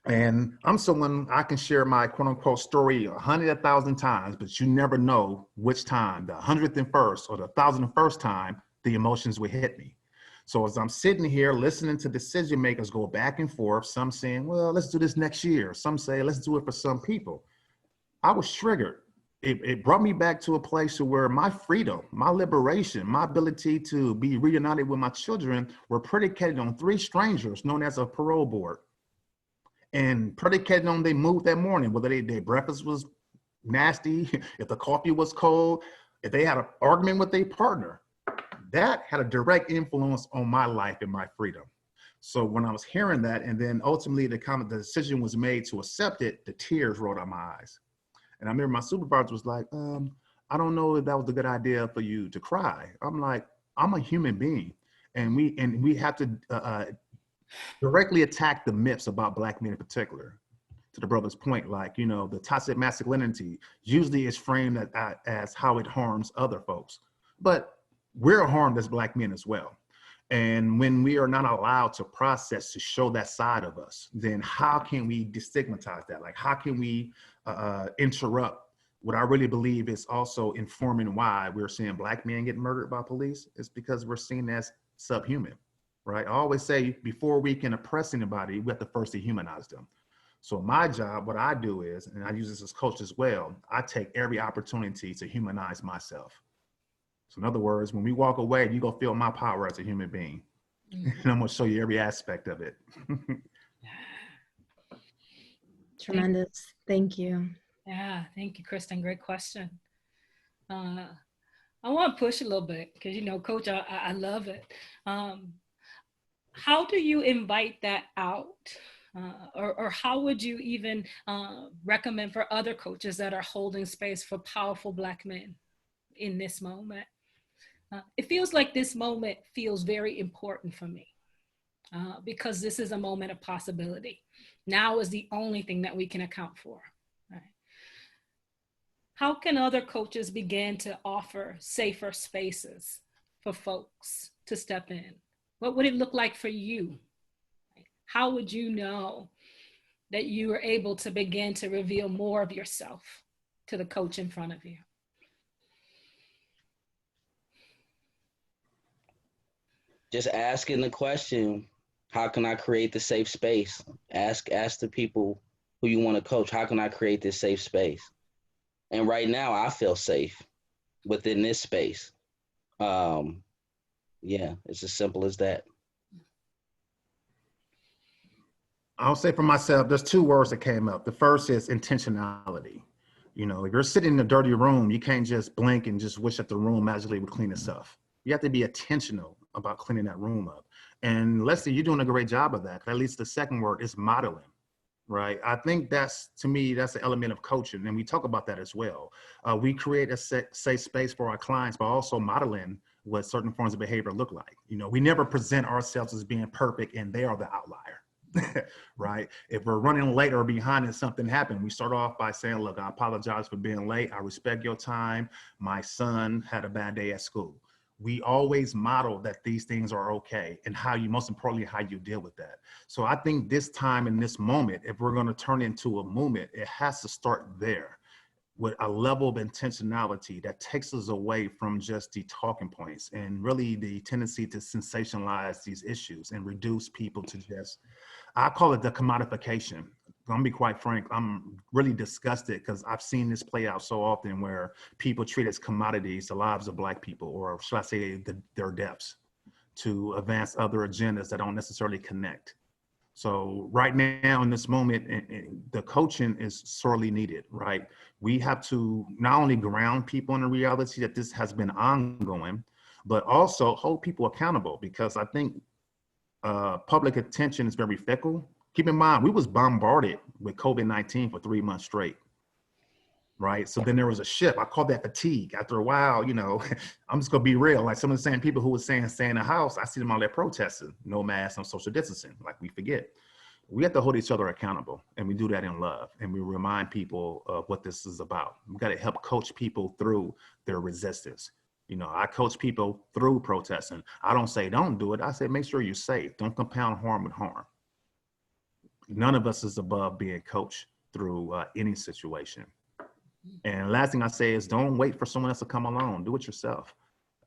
And I'm someone, I can share my quote unquote story 100,000 times, but you never know which time, the 101st or the 1,001st time, the emotions will hit me. So as I'm sitting here listening to decision makers go back and forth, some saying, well, let's do this next year. Some say, let's do it for some people. I was triggered. It brought me back to a place where my freedom, my liberation, my ability to be reunited with my children were predicated on 3 strangers known as a parole board. And predicated on they moved that morning, whether their breakfast was nasty, if the coffee was cold, if they had an argument with their partner, that had a direct influence on my life and my freedom. So when I was hearing that, and then ultimately the decision was made to accept it, the tears rolled out my eyes. And I remember my supervisor was like, I don't know if that was a good idea for you to cry. I'm like, I'm a human being, and we have to directly attack the myths about Black men in particular. To the brother's point, like, you know, the toxic masculinity usually is framed as how it harms other folks, but we're harmed as Black men as well. And when we are not allowed to process, to show that side of us, then how can we destigmatize that? Like, how can we interrupt what I really believe is also informing why we're seeing Black men get murdered by police? Is because we're seen as subhuman, right? I always say before we can oppress anybody, we have to first dehumanize them. So my job, what I do is, and I use this as coach as well, I take every opportunity to humanize myself. So in other words, when we walk away, you're gonna feel my power as a human being. And I'm gonna show you every aspect of it. Tremendous. Thank you. Yeah, thank you, Kristen. Great question. I want to push a little bit because, you know, Coach, I love it. How do you invite that out? Or how would you even recommend for other coaches that are holding space for powerful Black men in this moment? It feels like this moment feels very important for me because this is a moment of possibility. Now is the only thing that we can account for. Right? How can other coaches begin to offer safer spaces for folks to step in? What would it look like for you? How would you know that you are able to begin to reveal more of yourself to the coach in front of you? Just asking the question, how can I create the safe space? Ask the people who you want to coach, how can I create this safe space? And right now I feel safe within this space. Yeah, it's as simple as that. I'll say for myself, there's two words that came up. The first is intentionality. You know, if you're sitting in a dirty room, you can't just blink and just wish that the room magically would clean itself. You have to be intentional about cleaning that room up. And Leslie, you're doing a great job of that. At least the second word is modeling, right? I think that's, to me, that's the element of coaching. And we talk about that as well. We create a safe space for our clients, but also modeling what certain forms of behavior look like. You know, we never present ourselves as being perfect and they are the outlier. Right? If we're running late or behind and something happened, we start off by saying, look, I apologize for being late. I respect your time. My son had a bad day at school. We always model that these things are okay and how you, most importantly, how you deal with that. So I think this time in this moment, if we're going to turn into a movement, it has to start there with a level of intentionality that takes us away from just the talking points and really the tendency to sensationalize these issues and reduce people to just, I call it the commodification. I'm gonna be quite frank, I'm really disgusted because I've seen this play out so often where people treat as commodities the lives of Black people, or should I say their deaths, to advance other agendas that don't necessarily connect. So right now in this moment, the coaching is sorely needed, right? We have to not only ground people in the reality that this has been ongoing, but also hold people accountable, because I think public attention is very fickle. Keep in mind, we was bombarded with COVID-19 for 3 months straight, right? So then there was a shift. I call that fatigue. After a while, you know, I'm just gonna be real. Like some of the same people who were saying stay in the house, I see them out there protesting, no mask, no social distancing, like we forget. We have to hold each other accountable, and we do that in love, and we remind people of what this is about. We got to help coach people through their resistance. You know, I coach people through protesting. I don't say don't do it. I say make sure you're safe. Don't compound harm with harm. None of us is above being coached through any situation. And last thing I say is don't wait for someone else to come along. Do it yourself.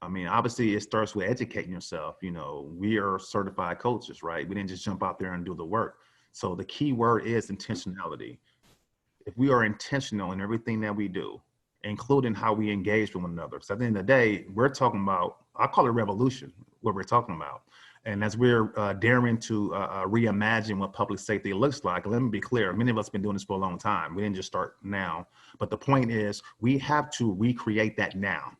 I mean, obviously it starts with educating yourself. You know, we are certified coaches, right? We didn't just jump out there and do the work. So the key word is intentionality. If we are intentional in everything that we do, including how we engage with one another. So at the end of the day, we're talking about, I call it revolution, what we're talking about. And as we're daring to reimagine what public safety looks like, let me be clear, many of us have been doing this for a long time. We didn't just start now. But the point is, we have to recreate that now.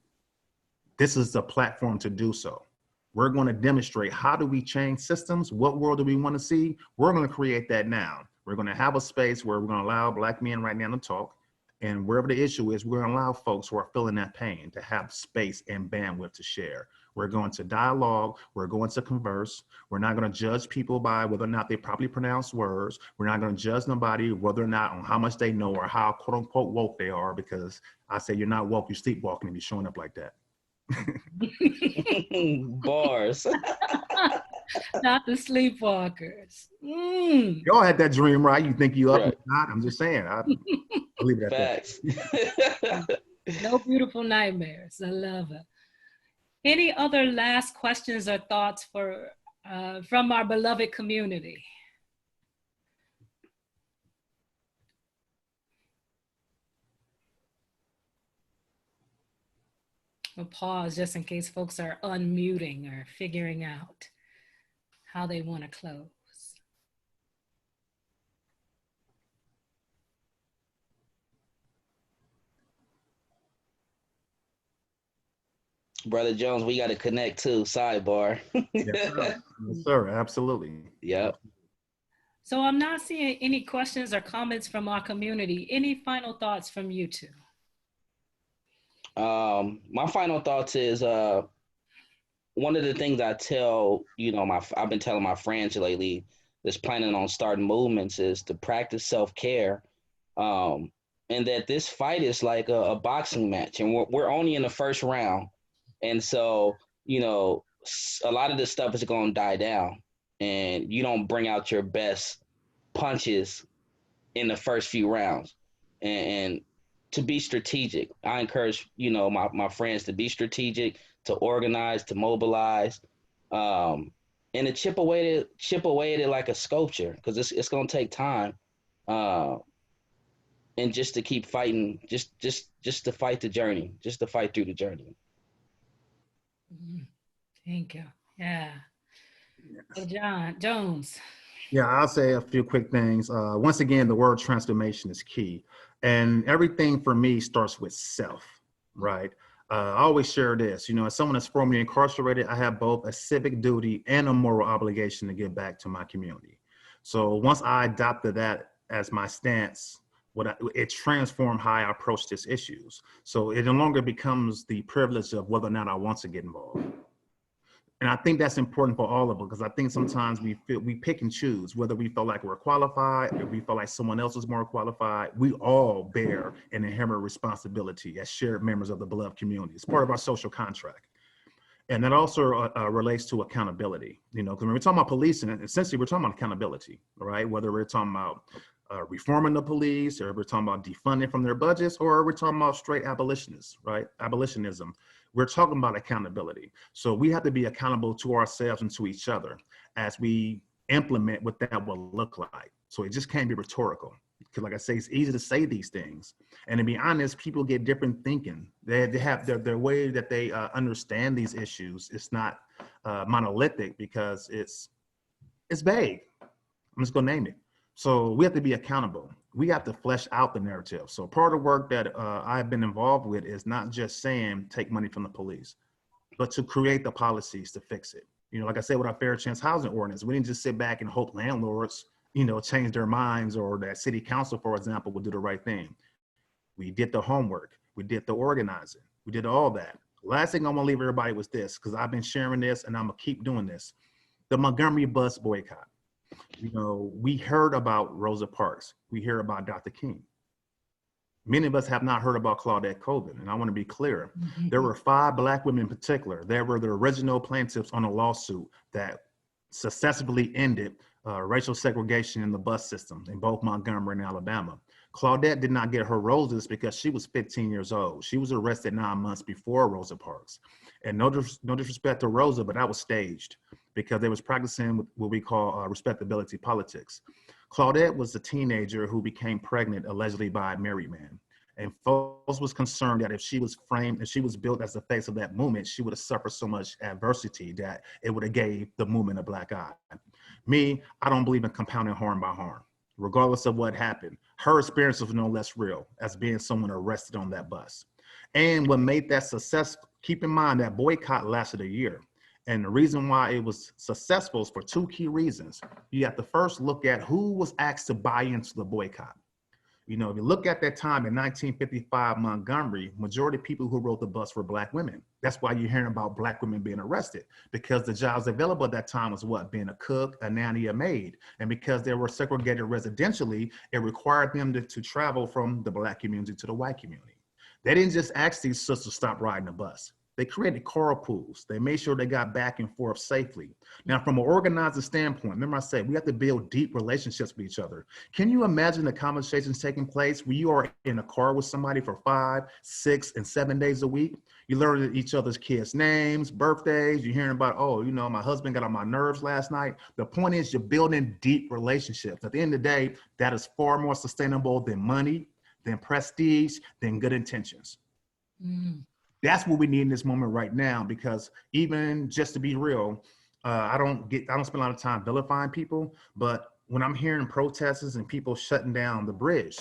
This is the platform to do so. We're going to demonstrate how do we change systems? What world do we want to see? We're going to create that now. We're going to have a space where we're going to allow Black men right now to talk. And wherever the issue is, we're going to allow folks who are feeling that pain to have space and bandwidth to share. We're going to dialogue. We're going to converse. We're not going to judge people by whether or not they properly pronounce words. We're not going to judge nobody whether or not on how much they know or how quote unquote woke they are, because I say you're not woke, you're sleepwalking if you're showing up like that. Bars. Not the sleepwalkers. Y'all had that dream, right? You think you up and not? I'm just saying. I'll leave it at Facts. that. No beautiful nightmares. I love it. Any other last questions or thoughts for from our beloved community? We'll pause just in case folks are unmuting or figuring out how they want to close. Brother Jones, we got to connect too. Sidebar. Yes, sir. Yes, sir. Absolutely. Yep. So I'm not seeing any questions or comments from our community. Any final thoughts from you two? My final thoughts is one of the things I tell, I've been telling my friends lately that's planning on starting movements is to practice self-care. And that this fight is like a boxing match, and we're only in the first round. And so, a lot of this stuff is going to die down, and you don't bring out your best punches in the first few rounds. And to be strategic, I encourage, my friends to be strategic, to organize, to mobilize, and to chip away at it like a sculpture, because it's going to take time. And just to keep fighting, just to fight the journey, just to fight through the journey. Thank you. Yeah. So John Jones. Yeah, I'll say a few quick things. Once again, the word transformation is key. And everything for me starts with self, right? I always share this, as someone that's formerly incarcerated, I have both a civic duty and a moral obligation to give back to my community. So once I adopted that as my stance, it transformed how I approach these issues. So it no longer becomes the privilege of whether or not I want to get involved. And I think that's important for all of us, because I think sometimes we pick and choose whether we feel like we're qualified, or we feel like someone else is more qualified. We all bear an inherent responsibility as shared members of the beloved community. It's part of our social contract. And that also relates to accountability, because when we're talking about policing, essentially we're talking about accountability, right? Whether we're talking about reforming the police, or we're talking about defunding from their budgets, or we're talking about straight abolitionists, right? Abolitionism. We're talking about accountability. So we have to be accountable to ourselves and to each other as we implement what that will look like. So it just can't be rhetorical. Because like I say, it's easy to say these things. And to be honest, people get different thinking. They have their way that they understand these issues. It's not monolithic, because it's vague. I'm just gonna name it. So we have to be accountable. We have to flesh out the narrative. So part of the work that I've been involved with is not just saying take money from the police, but to create the policies to fix it. Like I said, with our fair chance housing ordinance, we didn't just sit back and hope landlords, change their minds, or that city council, for example, would do the right thing. We did the homework. We did the organizing. We did all that. Last thing I want to leave everybody was this, because I've been sharing this and I'm gonna keep doing this. The Montgomery bus boycott. We heard about Rosa Parks. We hear about Dr. King. Many of us have not heard about Claudette Colvin, and I want to be clear. There were 5 Black women in particular. They were the original plaintiffs on a lawsuit that successfully ended racial segregation in the bus system in both Montgomery and Alabama. Claudette did not get her roses because she was 15 years old. She was arrested 9 months before Rosa Parks. And no disrespect to Rosa, but that was staged because they was practicing what we call respectability politics. Claudette was a teenager who became pregnant allegedly by a married man. And folks was concerned that if she was built as the face of that movement, she would have suffered so much adversity that it would have gave the movement a black eye. Me, I don't believe in compounding harm by harm. Regardless of what happened, her experience was no less real as being someone arrested on that bus. And what made that successful, keep in mind that boycott lasted a year. And the reason why it was successful is for two key reasons. You have to first look at who was asked to buy into the boycott. You know, if you look at that time in 1955 Montgomery, majority of people who rode the bus were Black women. That's why you're hearing about Black women being arrested, because the jobs available at that time was what? Being a cook, a nanny, a maid. And because they were segregated residentially, it required them to travel from the Black community to the white community. They didn't just ask these sisters to stop riding the bus. They created carpools. They made sure they got back and forth safely. Now, from an organizer standpoint, remember I said we have to build deep relationships with each other. Can you imagine the conversations taking place where you are in a car with somebody for 5, 6, and 7 days a week? You learn each other's kids' names, birthdays. You're hearing about, oh, you know, my husband got on my nerves last night. The point is you're building deep relationships. At the end of the day, that is far more sustainable than money, than prestige, than good intentions. Mm. That's what we need in this moment right now, because even just to be real, I don't spend a lot of time vilifying people, but when I'm hearing protesters and people shutting down the bridge,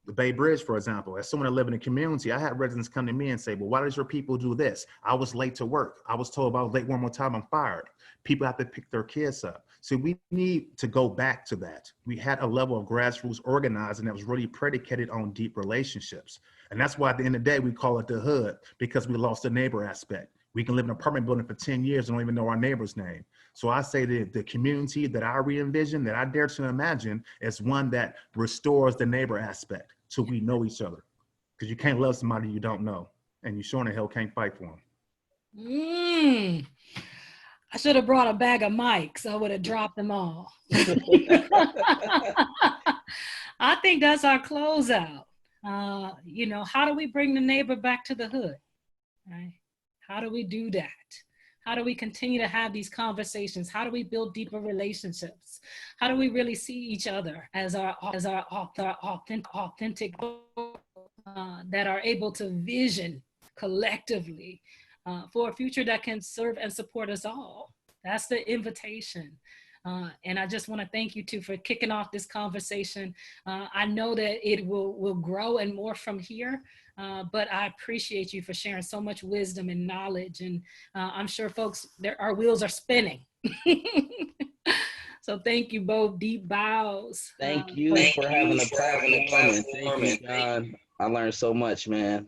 the Bay Bridge, for example, as someone that live in a community, I had residents come to me and say, well, why does your people do this? I was late to work. I was told if I was late one more time, I'm fired. People have to pick their kids up. So we need to go back to that. We had a level of grassroots organizing that was really predicated on deep relationships. And that's why at the end of the day, we call it the hood, because we lost the neighbor aspect. We can live in an apartment building for 10 years and don't even know our neighbor's name. So I say that the community that I re-envision, that I dare to imagine, is one that restores the neighbor aspect so we know each other. Because you can't love somebody you don't know, and you sure in the hell can't fight for them. I should have brought a bag of mics. I would have dropped them all. I think that's our closeout. You know, how do we bring the neighbor back to the hood? Right? How do we do that? How do we continue to have these conversations? How do we build deeper relationships? How do we really see each other as our authentic that are able to vision collectively for a future that can serve and support us all? That's the invitation. And I just want to thank you two for kicking off this conversation. I know that it will grow and more from here, but I appreciate you for sharing so much wisdom and knowledge. And I'm sure folks, our wheels are spinning. So thank you both. Deep bows. Thank you for having a platform, and thank you, John. I learned so much, man.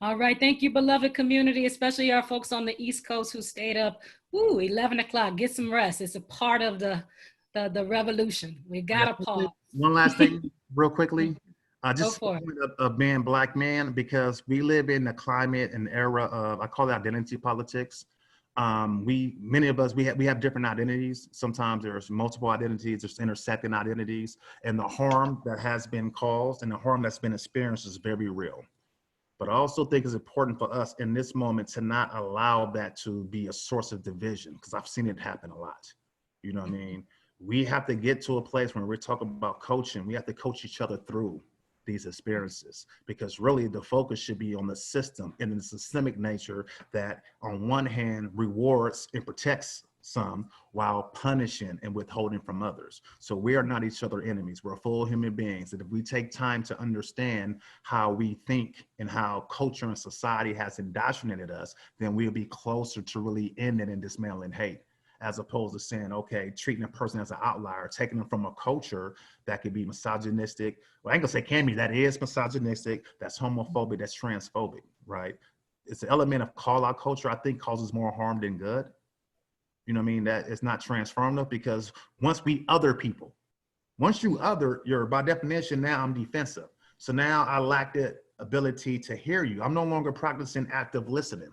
All right, thank you, beloved community, especially our folks on the East Coast who stayed up. 11 o'clock, get some rest. It's a part of the revolution. We gotta pause. One last thing, real quickly. Just Go for it. Of being Black man, because we live in a climate and era of, I call it identity politics. Many of us, we have different identities. Sometimes there's multiple identities, there's intersecting identities, and the harm that has been caused and the harm that's been experienced is very real. But I also think it's important for us in this moment to not allow that to be a source of division, because I've seen it happen a lot. You know what I mean? We have to get to a place when we're talking about coaching, we have to coach each other through these experiences, because really the focus should be on the system and the systemic nature that on one hand rewards and protects some while punishing and withholding from others. So we are not each other enemies. We're full human beings. And if we take time to understand how we think and how culture and society has indoctrinated us, then we'll be closer to really ending and dismantling hate, as opposed to saying, okay, treating a person as an outlier, taking them from a culture that could be misogynistic. Well, I ain't gonna say can be, that is misogynistic, that's homophobic, that's transphobic, right? It's an element of call out culture, I think causes more harm than good. You know what I mean? That it's not transformative, because once we other people, once you other, you're by definition, now I'm defensive. So now I lack the ability to hear you. I'm no longer practicing active listening,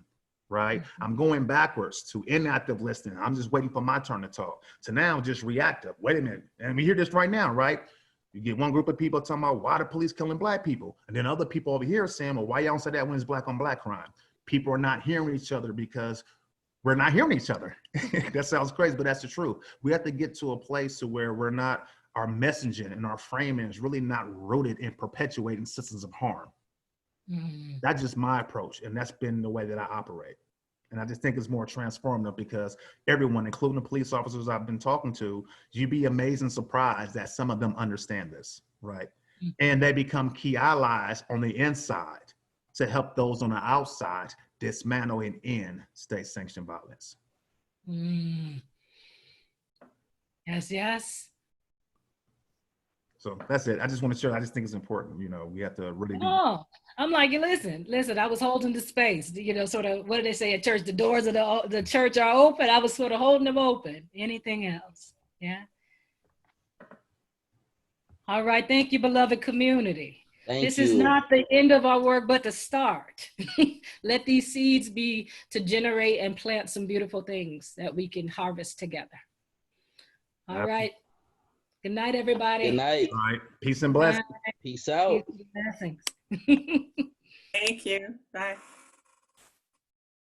right? I'm going backwards to inactive listening. I'm just waiting for my turn to talk. So now just reactive. Wait a minute. And we hear this right now, right? You get one group of people talking about why the police killing Black people. And then other people over here saying, well, why y'all don't say that when it's Black on Black crime? People are not hearing each other because we're not hearing each other. That sounds crazy, but that's the truth. We have to get to a place to where we're not, our messaging and our framing is really not rooted in perpetuating systems of harm. That's just my approach. And that's been the way that I operate. And I just think it's more transformative, because everyone, including the police officers I've been talking to, you'd be amazed and surprised that some of them understand this, right? And they become key allies on the inside to help those on the outside dismantle and end state-sanctioned violence. Mm. Yes, yes. So that's it. I just want to share. I just think it's important. You know, we have to really be. Oh, I'm like, listen, I was holding the space, you know, sort of, what do they say at church? The doors of the church are open. I was sort of holding them open. Anything else? Yeah. All right. Thank you, beloved community. Thank This you. is not the end of our work, but the start. Let these seeds be to generate and plant some beautiful things that we can harvest together. All right. Good night, everybody. Good night. All right. Peace and blessings. Peace out. Blessings. Thank you. Bye.